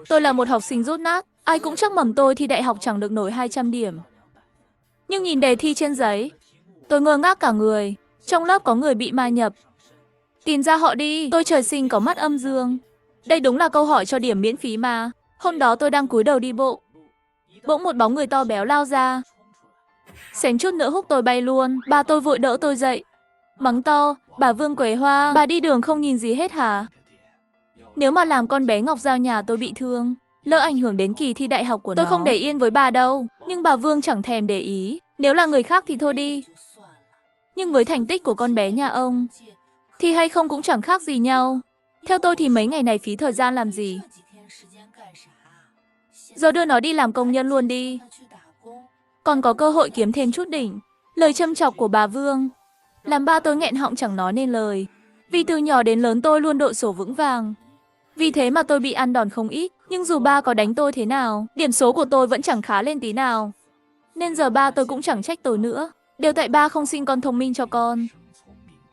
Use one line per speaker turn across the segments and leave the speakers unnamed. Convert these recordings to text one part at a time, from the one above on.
Tôi là một học sinh dốt nát, ai cũng trách mầm tôi thi đại học chẳng được nổi 200 điểm. Nhưng nhìn đề thi trên giấy, tôi ngơ ngác cả người. Trong lớp có người bị ma nhập. Tìm ra họ đi, tôi trời sinh có mắt âm dương. Đây đúng là câu hỏi cho điểm miễn phí mà. Hôm đó tôi đang cúi đầu đi bộ. Bỗng một bóng người to béo lao ra. Xém chút nữa húc tôi bay luôn, ba tôi vội đỡ tôi dậy. Mắng to, bà Vương Quế Hoa, bà đi đường không nhìn gì hết hả? Nếu mà làm con bé Ngọc Giao nhà tôi bị thương, lỡ ảnh hưởng đến kỳ thi đại học của tôi không để yên với bà đâu. Nhưng bà Vương chẳng thèm để ý, nếu là người khác thì thôi đi. Nhưng với thành tích của con bé nhà ông, thi hay không cũng chẳng khác gì nhau. Theo tôi thì mấy ngày này phí thời gian làm gì. Giờ đưa nó đi làm công nhân luôn đi. Còn có cơ hội kiếm thêm chút đỉnh. Lời châm chọc của bà Vương làm ba tôi nghẹn họng chẳng nói nên lời. Vì từ nhỏ đến lớn tôi luôn đội sổ vững vàng. Vì thế mà tôi bị ăn đòn không ít. Nhưng dù ba có đánh tôi thế nào, điểm số của tôi vẫn chẳng khá lên tí nào. Nên giờ ba tôi cũng chẳng trách tôi nữa. Đều tại ba không sinh con thông minh cho con.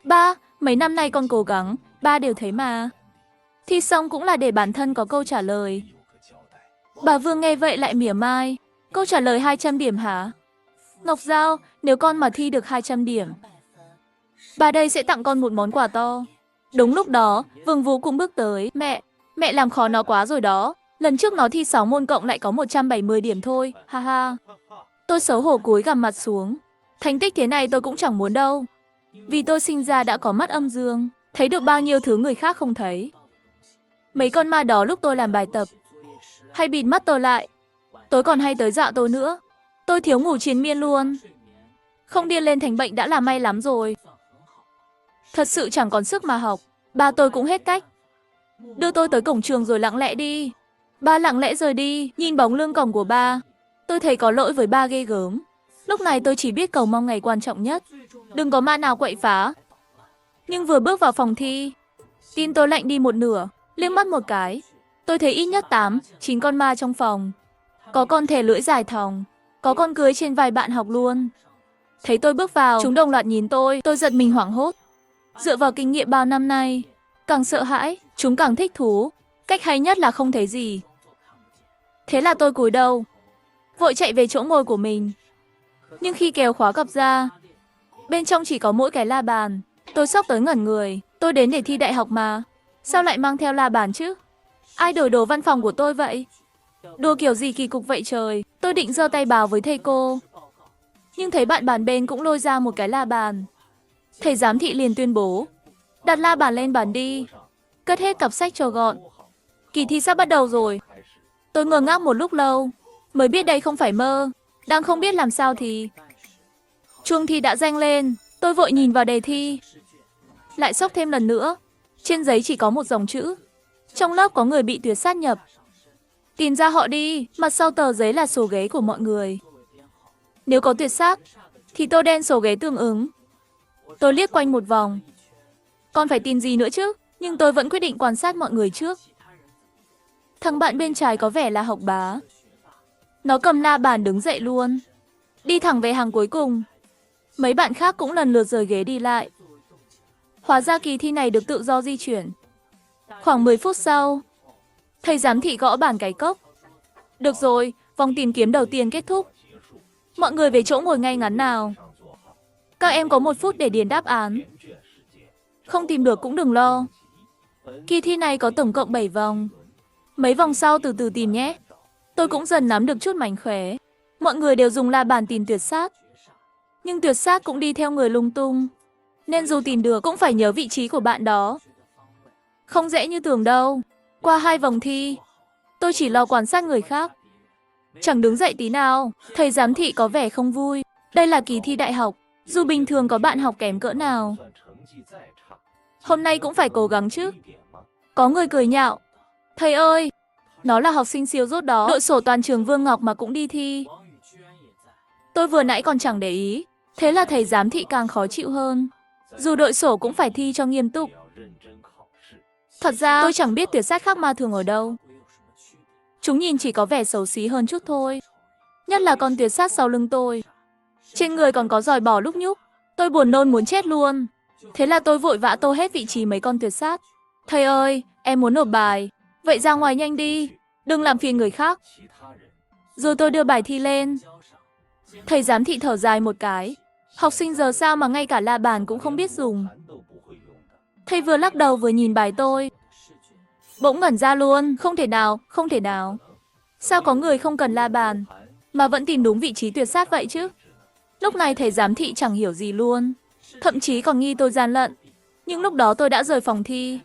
Ba, mấy năm nay con cố gắng, ba đều thấy mà. Thi xong cũng là để bản thân có câu trả lời. Bà Vương nghe vậy lại mỉa mai. Câu trả lời 200 điểm hả? Ngọc Giao, nếu con mà thi được 200 điểm, bà đây sẽ tặng con một món quà to. Đúng lúc đó, Vương Vũ cũng bước tới. Mẹ làm khó nó quá rồi đó. Lần trước nó thi 6 môn cộng lại có 170 điểm thôi, ha ha. Tôi xấu hổ cúi gằm mặt xuống. Thành tích thế này tôi cũng chẳng muốn đâu. Vì tôi sinh ra đã có mắt âm dương, thấy được bao nhiêu thứ người khác không thấy. Mấy con ma đó lúc tôi làm bài tập, hay bịt mắt tôi lại. Tối còn hay tới dọa tôi nữa. Tôi thiếu ngủ triền miên luôn. Không điên lên thành bệnh đã là may lắm rồi. Thật sự chẳng còn sức mà học. Ba tôi cũng hết cách. Đưa tôi tới cổng trường rồi lặng lẽ đi. Ba lặng lẽ rời đi, nhìn bóng lưng cổng của ba. Tôi thấy có lỗi với ba ghê gớm. Lúc này tôi chỉ biết cầu mong ngày quan trọng nhất. Đừng có ma nào quậy phá. Nhưng vừa bước vào phòng thi, tim tôi lạnh đi một nửa. Liếc mắt một cái, tôi thấy ít nhất 8, 9 con ma trong phòng. Có con thè lưỡi dài thòng, có con cưới trên vai bạn học luôn. Thấy tôi bước vào, chúng đồng loạt nhìn tôi giật mình hoảng hốt. Dựa vào kinh nghiệm bao năm nay, càng sợ hãi, chúng càng thích thú. Cách hay nhất là không thấy gì. Thế là tôi cúi đầu, vội chạy về chỗ ngồi của mình. Nhưng khi kéo khóa cặp ra, bên trong chỉ có mỗi cái la bàn. Tôi sốc tới ngẩn người, tôi đến để thi đại học mà. Sao lại mang theo la bàn chứ? Ai đổi đồ văn phòng của tôi vậy? Đồ kiểu gì kỳ cục vậy trời? Tôi định giơ tay báo với thầy cô. Nhưng thấy bạn bàn bên cũng lôi ra một cái la bàn. Thầy giám thị liền tuyên bố, đặt la bàn lên bàn đi. Cất hết cặp sách cho gọn. Kỳ thi sắp bắt đầu rồi. Tôi ngơ ngác một lúc lâu, mới biết đây không phải mơ. Đang không biết làm sao thì chuông thi đã reng lên. Tôi vội nhìn vào đề thi. Lại sốc thêm lần nữa. Trên giấy chỉ có một dòng chữ. Trong lớp có người bị tuyệt sát nhập. Tìm ra họ đi. Mặt sau tờ giấy là số ghế của mọi người. Nếu có tuyệt sát thì tôi đen số ghế tương ứng. Tôi liếc quanh một vòng. Còn phải tìm gì nữa chứ? Nhưng tôi vẫn quyết định quan sát mọi người trước. Thằng bạn bên trái có vẻ là Học Bá. Nó cầm la bàn đứng dậy luôn, đi thẳng về hàng cuối cùng. Mấy bạn khác cũng lần lượt rời ghế đi lại. Hóa ra kỳ thi này được tự do di chuyển. Khoảng 10 phút sau, thầy giám thị gõ bàn cái cốc. Được rồi, vòng tìm kiếm đầu tiên kết thúc. Mọi người về chỗ ngồi ngay ngắn nào. Các em có 1 phút để điền đáp án. Không tìm được cũng đừng lo. Kỳ thi này có tổng cộng 7 vòng. Mấy vòng sau từ từ tìm nhé. Tôi cũng dần nắm được chút mánh khóe. Mọi người đều dùng la bàn tìm tuyệt sát. Nhưng tuyệt sát cũng đi theo người lung tung. Nên dù tìm được cũng phải nhớ vị trí của bạn đó. Không dễ như tưởng đâu. Qua 2 vòng thi, tôi chỉ lo quan sát người khác. Chẳng đứng dậy tí nào. Thầy giám thị có vẻ không vui. Đây là kỳ thi đại học. Dù bình thường có bạn học kém cỡ nào, hôm nay cũng phải cố gắng chứ. Có người cười nhạo. Thầy ơi, nó là học sinh siêu dốt đó. Đội sổ toàn trường Vương Ngọc mà cũng đi thi. Tôi vừa nãy còn chẳng để ý. Thế là thầy giám thị càng khó chịu hơn. Dù đội sổ cũng phải thi cho nghiêm túc. Thật ra tôi chẳng biết tuyệt sát khác ma thường ở đâu. Chúng nhìn chỉ có vẻ xấu xí hơn chút thôi. Nhất là con tuyệt sát sau lưng tôi. Trên người còn có giòi bò lúc nhúc. Tôi buồn nôn muốn chết luôn. Thế là tôi vội vã tô hết vị trí mấy con tuyệt sát. Thầy ơi, em muốn nộp bài. Vậy ra ngoài nhanh đi. đừng làm phiền người khác. Rồi tôi đưa bài thi lên. Thầy giám thị thở dài một cái. Học sinh giờ sao mà ngay cả la bàn cũng không biết dùng. Thầy vừa lắc đầu vừa nhìn bài tôi. Bỗng ngẩn ra luôn, không thể nào, không thể nào. Sao có người không cần la bàn, mà vẫn tìm đúng vị trí tuyệt sát vậy chứ? Lúc này thầy giám thị chẳng hiểu gì luôn. Thậm chí còn nghi tôi gian lận. Nhưng lúc đó tôi đã rời phòng thi.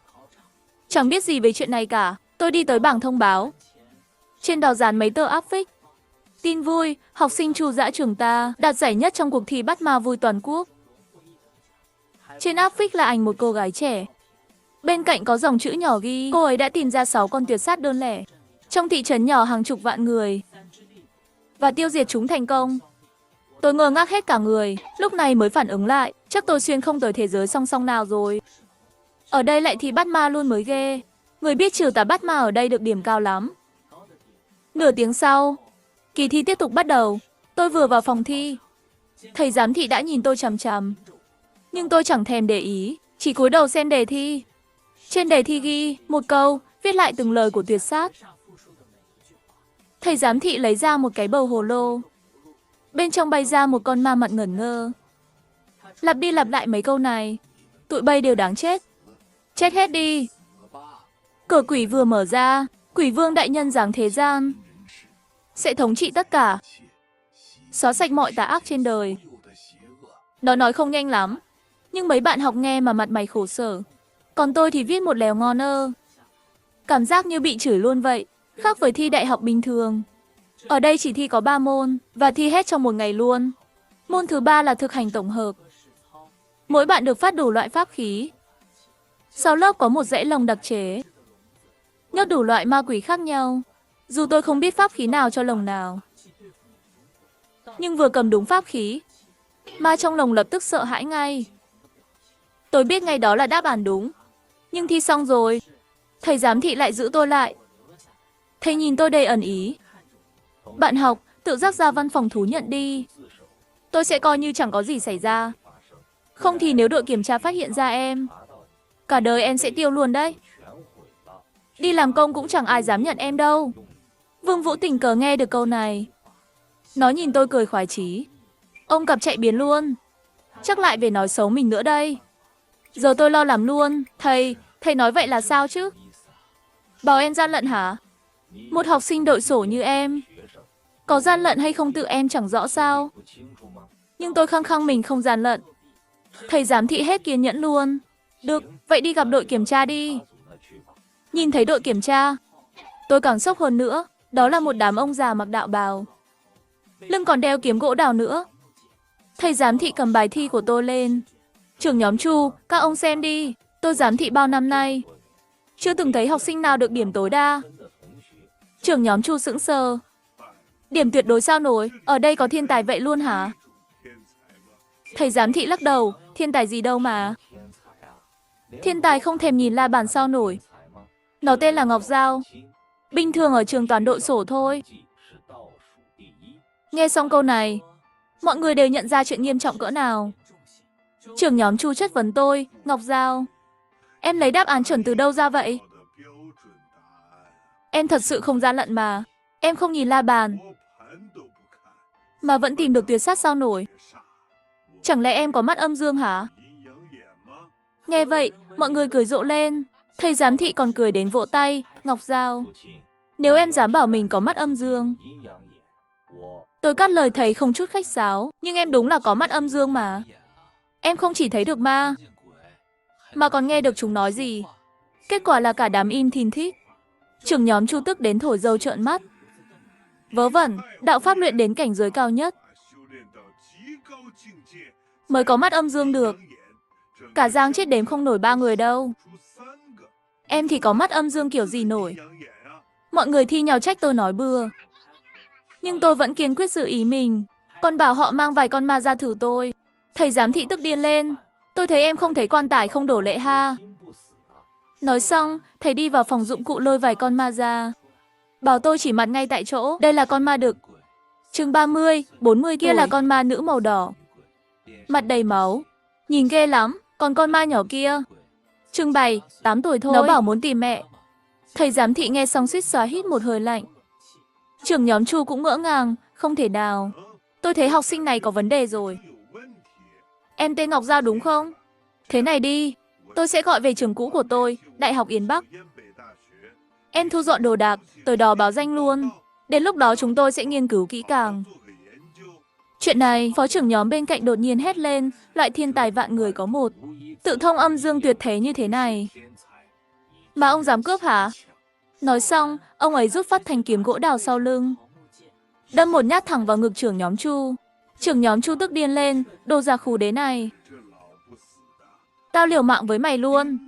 Chẳng biết gì về chuyện này cả. Tôi đi tới bảng thông báo. Trên đó dán mấy tờ áp phích. Tin vui, học sinh Chu Dã trường ta đạt giải nhất trong cuộc thi bắt ma vui toàn quốc. Trên áp phích là ảnh một cô gái trẻ. Bên cạnh có dòng chữ nhỏ ghi, cô ấy đã tìm ra 6 con tuyệt sát đơn lẻ trong thị trấn nhỏ hàng chục vạn người và tiêu diệt chúng thành công. Tôi ngơ ngác hết cả người, lúc này mới phản ứng lại, chắc tôi xuyên không tới thế giới song song nào rồi. Ở đây lại thi bắt ma luôn mới ghê. Người biết trừ tà bắt ma ở đây được điểm cao lắm. Nửa tiếng sau, kỳ thi tiếp tục bắt đầu. Tôi vừa vào phòng thi, thầy giám thị đã nhìn tôi chằm chằm. Nhưng tôi chẳng thèm để ý, chỉ cúi đầu xem đề thi. Trên đề thi ghi một câu, viết lại từng lời của tuyệt sát. Thầy giám thị lấy ra một cái bầu hồ lô. Bên trong bay ra một con ma mặt ngẩn ngơ. Lặp đi lặp lại mấy câu này. Tụi bay đều đáng chết. Chết hết đi. Cửa quỷ vừa mở ra, quỷ vương đại nhân giáng thế gian sẽ thống trị tất cả, xóa sạch mọi tà ác trên đời. Nó nói không nhanh lắm, nhưng mấy bạn học nghe mà mặt mày khổ sở. Còn tôi thì viết một lèo ngon ơ. Cảm giác như bị chửi luôn vậy, khác với thi đại học bình thường. Ở đây chỉ thi có 3 môn, và thi hết trong một ngày luôn. Môn thứ 3 là thực hành tổng hợp. Mỗi bạn được phát đủ loại pháp khí. Sau lớp có một dãy lồng đặc chế, nhốt đủ loại ma quỷ khác nhau. Dù tôi không biết pháp khí nào cho lồng nào, nhưng vừa cầm đúng pháp khí, ma trong lồng lập tức sợ hãi ngay. Tôi biết ngay đó là đáp án đúng. Nhưng thi xong rồi, thầy giám thị lại giữ tôi lại. Thầy nhìn tôi đầy ẩn ý. Bạn học, tự giác ra văn phòng thú nhận đi. Tôi sẽ coi như chẳng có gì xảy ra. Không thì nếu đội kiểm tra phát hiện ra em, cả đời em sẽ tiêu luôn đấy. Đi làm công cũng chẳng ai dám nhận em đâu. Vương Vũ tình cờ nghe được câu này. Nó nhìn tôi cười khoái chí. Ông cặp chạy biến luôn. Chắc lại về nói xấu mình nữa đây. Giờ tôi lo lắm luôn. Thầy nói vậy là sao chứ? Bảo em gian lận hả? Một học sinh đội sổ như em, có gian lận hay không tự em chẳng rõ sao? Nhưng tôi khăng khăng mình không gian lận. Thầy giám thị hết kiên nhẫn luôn. Được, vậy đi gặp đội kiểm tra đi. Nhìn thấy đội kiểm tra, tôi càng sốc hơn nữa. Đó là một đám ông già mặc đạo bào, lưng còn đeo kiếm gỗ đào nữa. Thầy giám thị cầm bài thi của tôi lên. Trưởng nhóm Chu, các ông xem đi. Tôi giám thị bao năm nay, chưa từng thấy học sinh nào được điểm tối đa. Trưởng nhóm Chu sững sờ. Điểm tuyệt đối sao nổi, ở đây có thiên tài vậy luôn hả? Thầy giám thị lắc đầu, thiên tài gì đâu mà. Thiên tài không thèm nhìn la bàn sao nổi. Nó tên là Ngọc Giao. Bình thường ở trường toàn đội sổ thôi. Nghe xong câu này, mọi người đều nhận ra chuyện nghiêm trọng cỡ nào. Trưởng nhóm Chu chất vấn tôi, Ngọc Giao, em lấy đáp án chuẩn từ đâu ra vậy? Em thật sự không gian lận mà. Em không nhìn la bàn mà vẫn tìm được tuyệt sát sao nổi. Chẳng lẽ em có mắt âm dương hả? Nghe vậy, mọi người cười rộ lên. Thầy giám thị còn cười đến vỗ tay, Ngọc Giao, nếu em dám bảo mình có mắt âm dương. Tôi cắt lời thầy không chút khách sáo, nhưng em đúng là có mắt âm dương mà. Em không chỉ thấy được ma, mà còn nghe được chúng nói gì. Kết quả là cả đám im thìn thít. Trưởng nhóm Chu tức đến thổi dâu trợn mắt. Vớ vẩn, đạo pháp luyện đến cảnh giới cao nhất mới có mắt âm dương được. Cả Giang chết đếm không nổi 3 người đâu. Em thì có mắt âm dương kiểu gì nổi. Mọi người thi nhau trách tôi nói bừa, nhưng tôi vẫn kiên quyết giữ ý mình, còn bảo họ mang vài con ma ra thử tôi. Thầy giám thị tức điên lên. Tôi thấy em không thấy quan tài không đổ lệ ha. Nói xong, thầy đi vào phòng dụng cụ lôi vài con ma ra, bảo tôi chỉ mặt ngay tại chỗ. Đây là con ma đực, chừng 30, 40 kia là con ma nữ màu đỏ, mặt đầy máu, nhìn ghê lắm. Còn con ma nhỏ kia, chừng 7, 8 tuổi thôi, nó bảo muốn tìm mẹ. Thầy giám thị nghe xong suýt xoa hít một hơi lạnh. Trưởng nhóm Chu cũng ngỡ ngàng, không thể nào. Tôi thấy học sinh này có vấn đề rồi. Em tên Ngọc Giao đúng không? Thế này đi, tôi sẽ gọi về trường cũ của tôi, Đại học Yến Bắc. Em thu dọn đồ đạc, tới đó báo danh luôn. Đến lúc đó chúng tôi sẽ nghiên cứu kỹ càng. Chuyện này, phó trưởng nhóm bên cạnh đột nhiên hét lên, loại thiên tài vạn người có một. Tự thông âm dương tuyệt thế như thế này. Mà ông dám cướp hả? Nói xong, ông ấy rút phát thanh kiếm gỗ đào sau lưng. Đâm một nhát thẳng vào ngực trưởng nhóm Chu. Trưởng nhóm Chu tức điên lên, đồ già khù đế này. Tao liều mạng với mày luôn.